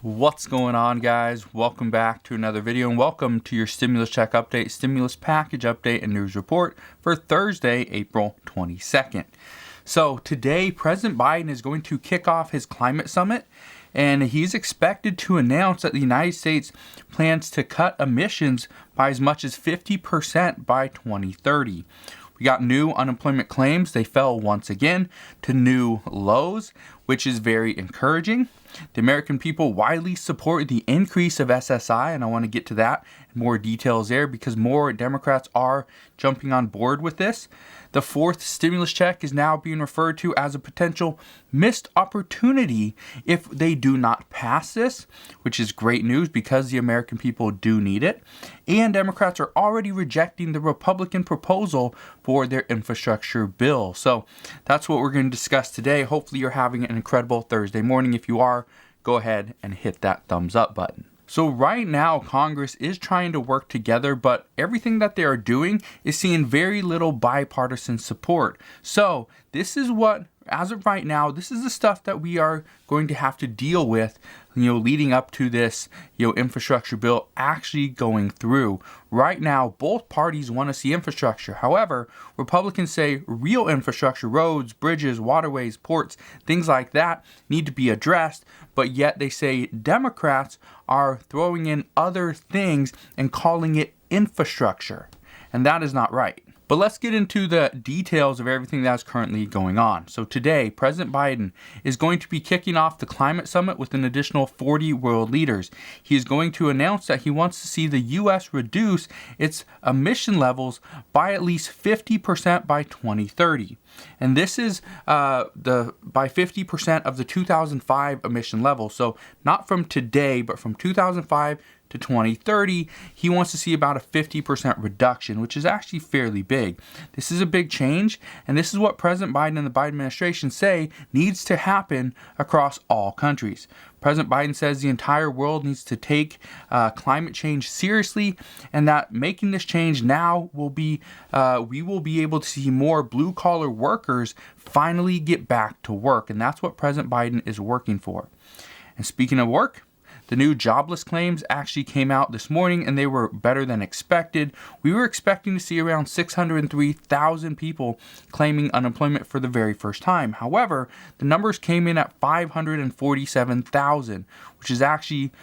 What's going on, guys? Welcome back to another video and welcome to your stimulus check update, stimulus package update, and news report for Thursday, April 22nd. So today, President Biden is going to kick off his climate summit, and he's expected to announce that the United States plans to cut emissions by as much as 50% by 2030. We got new unemployment claims. They fell once again to new lows, which is very encouraging. The American people widely support the increase of SSI, and I want to get to that and more details there because more Democrats are jumping on board with this. The fourth stimulus check is now being referred to as a potential missed opportunity if they do not pass this, which is great news because the American people do need it. And Democrats are already rejecting the Republican proposal for their infrastructure bill. So that's what we're going to discuss today. Hopefully you're having an incredible Thursday morning. If you are, go ahead and hit that thumbs up button. So right now, Congress is trying to work together, but everything that they are doing is seeing very little bipartisan support. So this is what, as of right now, this is the stuff that we are going to have to deal with, leading up to this, infrastructure bill actually going through. Right now, both parties want to see infrastructure. However, Republicans say real infrastructure, roads, bridges, waterways, ports, things like that need to be addressed. But yet they say Democrats are throwing in other things and calling it infrastructure. And that is not right. But let's get into the details of everything that's currently going on. So today, President Biden is going to be kicking off the climate summit with an additional 40 world leaders. He is going to announce that he wants to see the U.S. reduce its emission levels by at least 50% by 2030. And this is by 50% of the 2005 emission level. So not from today, but from 2005 to 2030, he wants to see about a 50% reduction, which is actually fairly big. This is a big change, and this is what President Biden and the Biden administration say needs to happen across all countries. President Biden says the entire world needs to take climate change seriously, and that making this change now will be, we will be able to see more blue-collar workers finally get back to work, and that's what President Biden is working for. And speaking of work, the new jobless claims actually came out this morning, and they were better than expected. We were expecting to see around 603,000 people claiming unemployment for the very first time. However, the numbers came in at 547,000, which is actually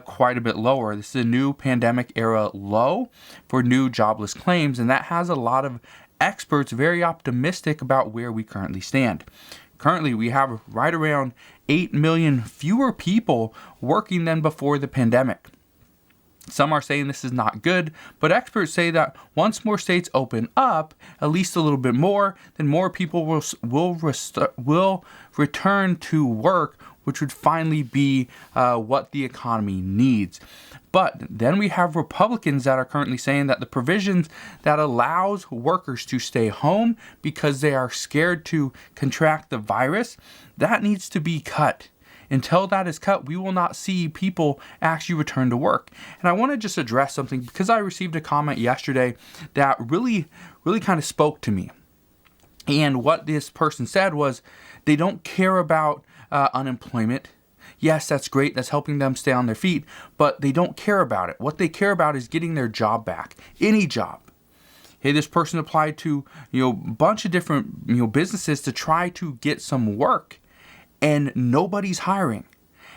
quite a bit lower. This is a new pandemic era low for new jobless claims, and that has a lot of experts very optimistic about where we currently stand. Currently, we have right around 8 million fewer people working than before the pandemic. Some are saying this is not good, but experts say that once more states open up, at least a little bit more, then more people will return to work, which would finally be what the economy needs. But then we have Republicans that are currently saying that the provisions that allows workers to stay home because they are scared to contract the virus, that needs to be cut. Until that is cut, we will not see people actually return to work. And I want to just address something because I received a comment yesterday that really kind of spoke to me. And what this person said was they don't care about unemployment. Yes, that's great. That's helping them stay on their feet, but they don't care about it. What they care about is getting their job back, any job. Hey, this person applied to, a bunch of different, businesses to try to get some work, and nobody's hiring.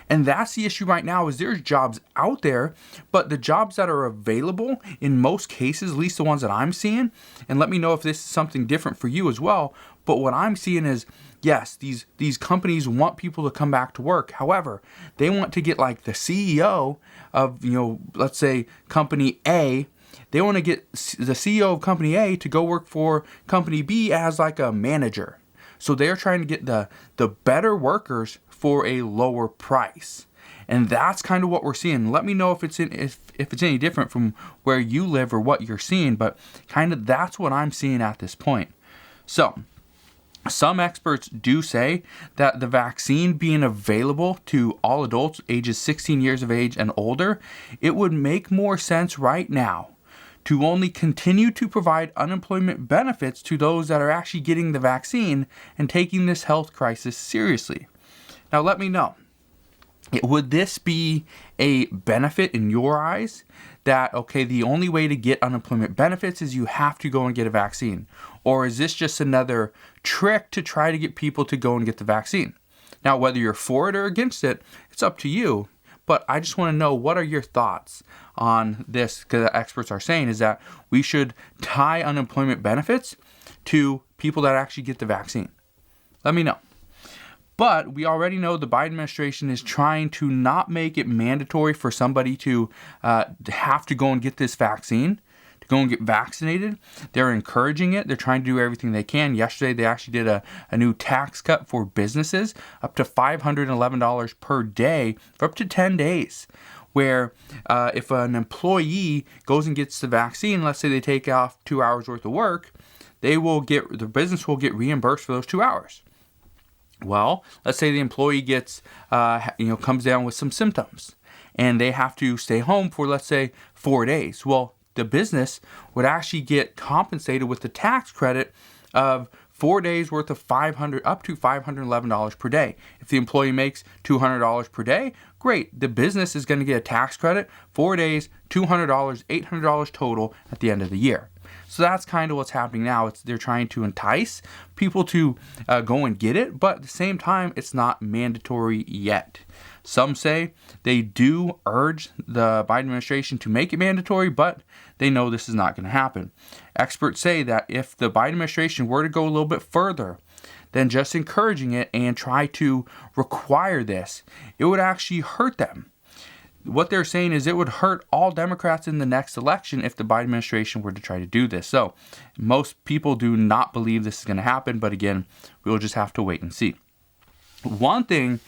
And that's the issue right now is there's jobs out there, but the jobs that are available in most cases, at least the ones that I'm seeing, and let me know if this is something different for you as well, but what I'm seeing is, yes, these companies want people to come back to work. However, they want to get like the CEO of, let's say company A, they want to get the CEO of company A to go work for company B as like a manager. So they're trying to get the better workers for a lower price. And that's kind of what we're seeing. Let me know if it's any different from where you live or what you're seeing, but kind of that's what I'm seeing at this point. So some experts do say that the vaccine being available to all adults ages 16 years of age and older, it would make more sense right now to only continue to provide unemployment benefits to those that are actually getting the vaccine and taking this health crisis seriously. Now let me know, Would this be a benefit in your eyes that, okay, the only way to get unemployment benefits is you have to go and get a vaccine? Or is this just another trick to try to get people to go and get the vaccine? Now, whether you're for it or against it, it's up to you. But I just want to know, what are your thoughts on this? Because the experts are saying is that we should tie unemployment benefits to people that actually get the vaccine. Let me know. But we already know the Biden administration is trying to not make it mandatory for somebody to have to go and get this vaccine, to go and get vaccinated. They're encouraging it. They're trying to do everything they can. Yesterday, they actually did a new tax cut for businesses, up to $511 per day for up to 10 days. Where if an employee goes and gets the vaccine, let's say they take off 2 hours worth of work, the business will get reimbursed for those 2 hours. Well, let's say the employee gets, comes down with some symptoms and they have to stay home for, let's say, 4 days. Well, the business would actually get compensated with the tax credit of 4 days worth of up to $511 per day. If the employee makes $200 per day, great. The business is going to get a tax credit, 4 days, $200, $800 total at the end of the year. So that's kind of what's happening now. They're trying to entice people to go and get it, but at the same time, it's not mandatory yet. Some say they do urge the Biden administration to make it mandatory, but they know this is not going to happen. Experts say that if the Biden administration were to go a little bit further than just encouraging it and try to require this, it would actually hurt them. What they're saying is it would hurt all Democrats in the next election if the Biden administration were to try to do this. So most people do not believe this is going to happen, but again, we'll just have to wait and see. One thing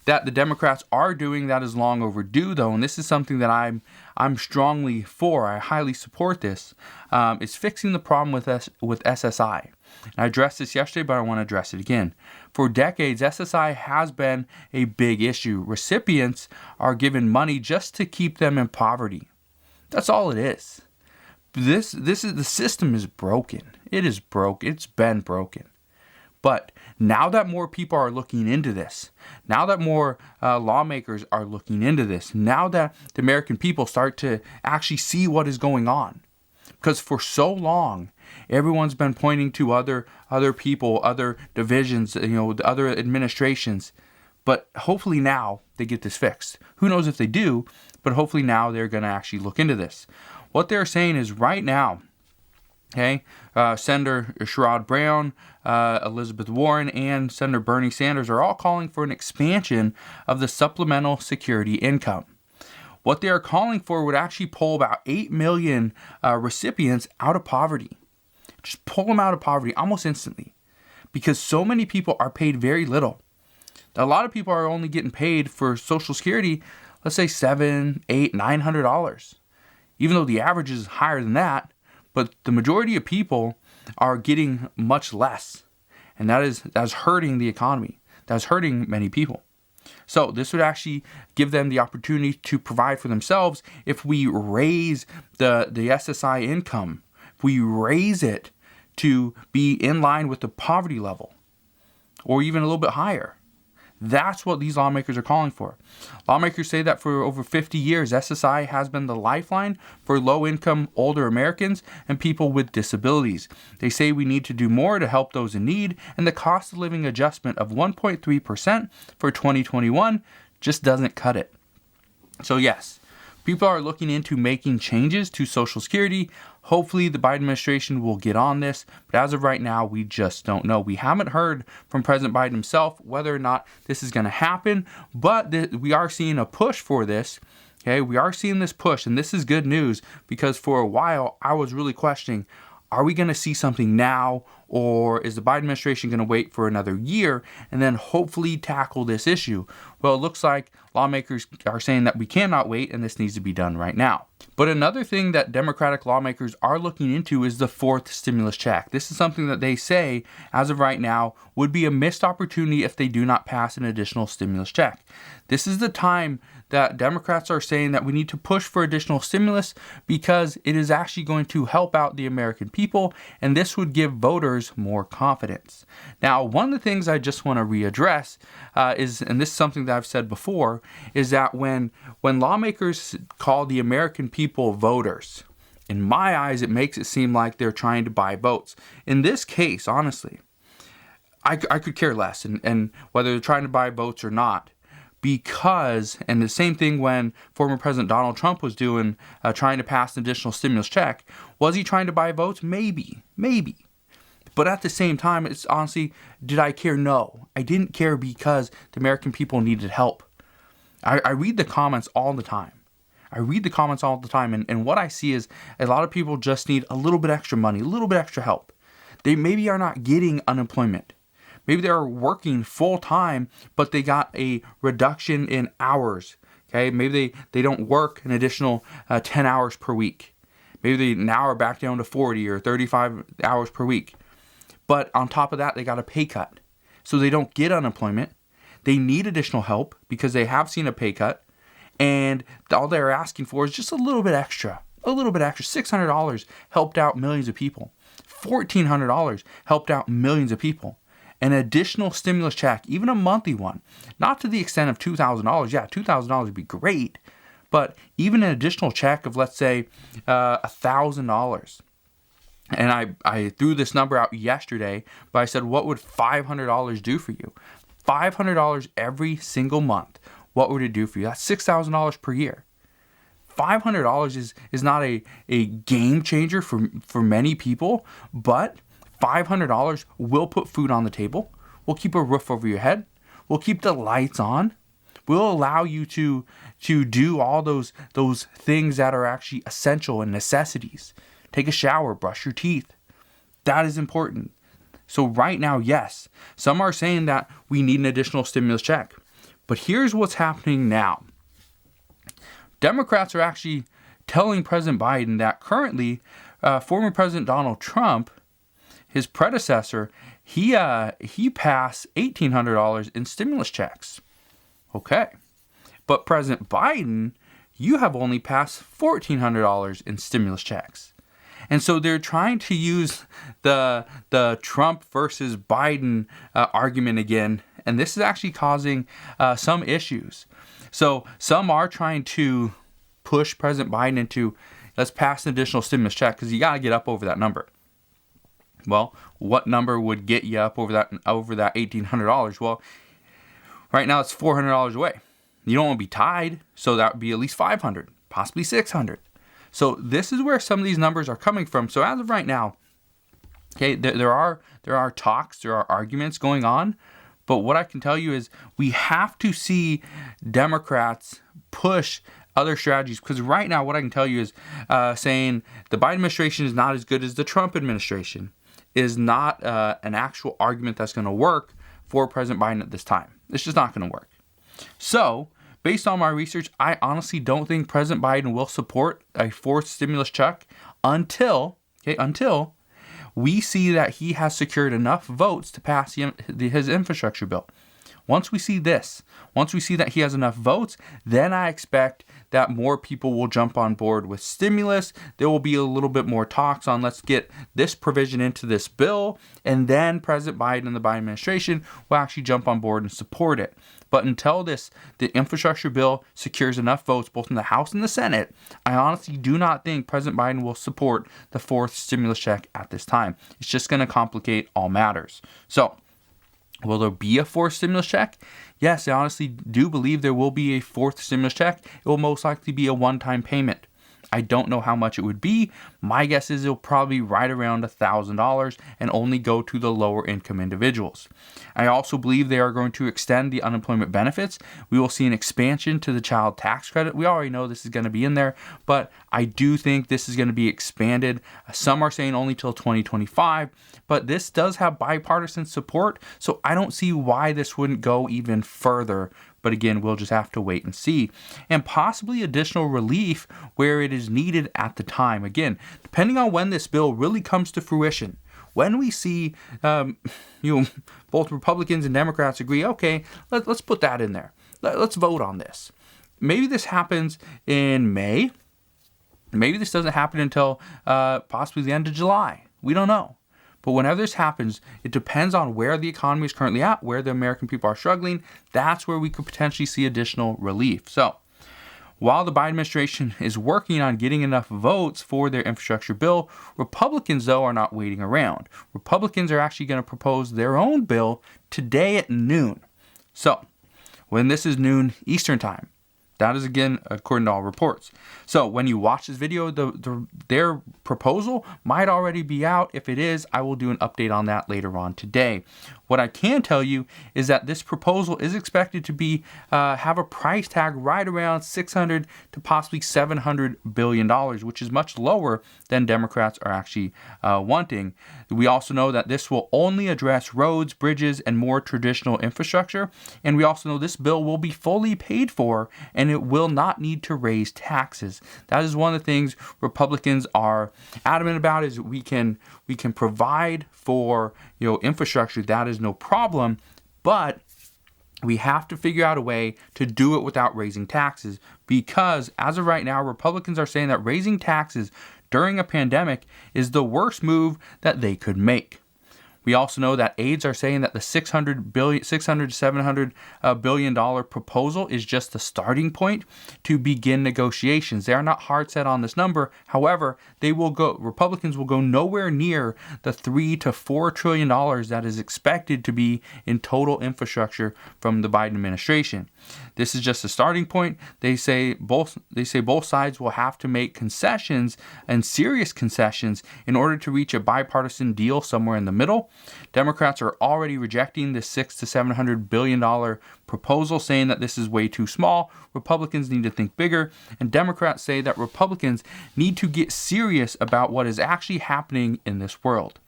that the Democrats are doing that is long overdue, though, and this is something that I'm strongly for, I highly support this, is fixing the problem with SSI. And I addressed this yesterday, but I want to address it again. For decades, SSI has been a big issue. Recipients are given money just to keep them in poverty. That's all it is. The system is broken. It is broke. It's been broken. But now that more people are looking into this, now that more lawmakers are looking into this, now that the American people start to actually see what is going on, because for so long, everyone's been pointing to other people, other divisions, other administrations, but hopefully now they get this fixed. Who knows if they do, but hopefully now they're going to actually look into this. What they're saying is right now, Senator Sherrod Brown, Elizabeth Warren, and Senator Bernie Sanders are all calling for an expansion of the supplemental security income. What they are calling for would actually pull about 8 million recipients out of poverty. Just pull them out of poverty almost instantly, because so many people are paid very little. A lot of people are only getting paid for Social Security, let's say $700, $800, $900, even though the average is higher than that. But the majority of people are getting much less, and that's hurting the economy. That's hurting many people. So this would actually give them the opportunity to provide for themselves if we raise the SSI income, if we raise it to be in line with the poverty level or even a little bit higher. That's what these lawmakers are calling for. Lawmakers say that for over 50 years, SSI has been the lifeline for low-income older Americans and people with disabilities. They say we need to do more to help those in need, and the cost of living adjustment of 1.3% for 2021 just doesn't cut it. So yes, people are looking into making changes to Social Security. Hopefully the Biden administration will get on this, but as of right now, we just don't know. We haven't heard from President Biden himself whether or not this is going to happen, but we are seeing a push for this. Okay, we are seeing this push, and this is good news, because for a while I was really questioning, are we going to see something now, or is the Biden administration going to wait for another year and then hopefully tackle this issue? Well, it looks like lawmakers are saying that we cannot wait and this needs to be done right now. But another thing that Democratic lawmakers are looking into is the fourth stimulus check. This is something that they say, as of right now, would be a missed opportunity if they do not pass an additional stimulus check. This is the time that Democrats are saying that we need to push for additional stimulus because it is actually going to help out the American people, and this would give voters spurs more confidence. Now, one of the things I just want to readdress is, and this is something that I've said before, is that when lawmakers call the American people voters, in my eyes, it makes it seem like they're trying to buy votes. In this case, honestly, I could care less, and whether they're trying to buy votes or not, because, and the same thing when former President Donald Trump was doing, trying to pass an additional stimulus check. Was he trying to buy votes? Maybe. But at the same time, it's honestly, did I care? No. I didn't care because the American people needed help. I read the comments all the time. And what I see is a lot of people just need a little bit extra money, a little bit extra help. They maybe are not getting unemployment. Maybe they're working full time, but they got a reduction in hours. Okay, maybe they don't work an additional 10 hours per week. Maybe they now are back down to 40 or 35 hours per week. But on top of that, they got a pay cut. So they don't get unemployment. They need additional help because they have seen a pay cut. And all they're asking for is just a little bit extra. $600 helped out millions of people. $1,400 helped out millions of people. An additional stimulus check, even a monthly one, not to the extent of $2,000. Yeah, $2,000 would be great, but even an additional check of, let's say, $1,000. And I threw this number out yesterday, but I said, what would $500 do for you? $500 every single month. What would it do for you? That's $6,000 per year. $500 is not a game changer for many people, but $500 will put food on the table, will keep a roof over your head, will keep the lights on, will allow you to do all those things that are actually essential and necessities. Take a shower, brush your teeth. That is important. So right now, yes, some are saying that we need an additional stimulus check. But here's what's happening now. Democrats are actually telling President Biden that currently former President Donald Trump, his predecessor, he passed $1,800 in stimulus checks. Okay. But President Biden, you have only passed $1,400 in stimulus checks. And so they're trying to use the Trump versus Biden argument again. And this is actually causing some issues. So some are trying to push President Biden into, let's pass an additional stimulus check because you got to get up over that number. Well, what number would get you up over that $1,800? Well, right now it's $400 away. You don't want to be tied, so that would be at least $500, possibly $600. So this is where some of these numbers are coming from. So as of right now, okay, there are talks, there are arguments going on, but what I can tell you is we have to see Democrats push other strategies, because right now what I can tell you is saying the Biden administration is not as good as the Trump administration is not an actual argument that's going to work for President Biden at this time. It's just not going to work. So based on my research, I honestly don't think President Biden will support a fourth stimulus check until we see that he has secured enough votes to pass his infrastructure bill. Once we see that he has enough votes, then I expect that more people will jump on board with stimulus. There will be a little bit more talks on let's get this provision into this bill, and then President Biden and the Biden administration will actually jump on board and support it. But until the infrastructure bill secures enough votes both in the House and the Senate, I honestly do not think President Biden will support the fourth stimulus check at this time. It's just going to complicate all matters. So, will there be a fourth stimulus check? Yes, I honestly do believe there will be a fourth stimulus check. It will most likely be a one-time payment. I don't know how much it would be. My guess is it'll probably be right around $1,000 and only go to the lower income individuals. I also believe they are going to extend the unemployment benefits. We will see an expansion to the child tax credit. We already know this is going to be in there, but I do think this is going to be expanded. Some are saying only till 2025, but this does have bipartisan support, so I don't see why this wouldn't go even further. But again, we'll just have to wait and see. And possibly additional relief where it is needed at the time. Again, depending on when this bill really comes to fruition, when we see both Republicans and Democrats agree, okay, let's put that in there. Let's vote on this. Maybe this happens in May. Maybe this doesn't happen until possibly the end of July. We don't know. But whenever this happens, it depends on where the economy is currently at, where the American people are struggling. That's where we could potentially see additional relief. So while the Biden administration is working on getting enough votes for their infrastructure bill, Republicans, though, are not waiting around. Republicans are actually going to propose their own bill today at noon. So when this is noon Eastern time, that is, again, according to all reports. So when you watch this video, their proposal might already be out. If it is, I will do an update on that later on today. What I can tell you is that this proposal is expected to be have a price tag right around $600 to possibly $700 billion, which is much lower than Democrats are actually wanting. We also know that this will only address roads, bridges, and more traditional infrastructure. And we also know this bill will be fully paid for, and it will not need to raise taxes. That is one of the things Republicans are adamant about, is we can provide for infrastructure. That is no problem, but we have to figure out a way to do it without raising taxes, because as of right now, Republicans are saying that raising taxes during a pandemic is the worst move that they could make. We also know that aides are saying that the $600 to $700 billion proposal is just the starting point to begin negotiations. They are not hard set on this number. However, Republicans will go nowhere near the $3 to $4 trillion that is expected to be in total infrastructure from the Biden administration. This is just a starting point. They say both sides will have to make concessions, and serious concessions, in order to reach a bipartisan deal somewhere in the middle. Democrats are already rejecting the $600 to $700 billion proposal, saying that this is way too small. Republicans need to think bigger, and Democrats say that Republicans need to get serious about what is actually happening in this world.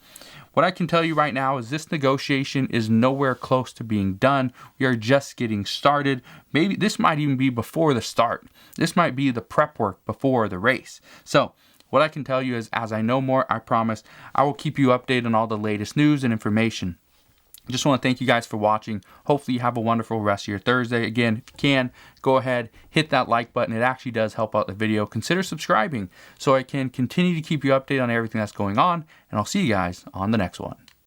What I can tell you right now is this negotiation is nowhere close to being done. We are just getting started. Maybe this might even be before the start. This might be the prep work before the race. So what I can tell you is, as I know more, I promise I will keep you updated on all the latest news and information. Just want to thank you guys for watching. Hopefully you have a wonderful rest of your Thursday. Again, if you can, go ahead, hit that like button. It actually does help out the video. Consider subscribing so I can continue to keep you updated on everything that's going on. And I'll see you guys on the next one.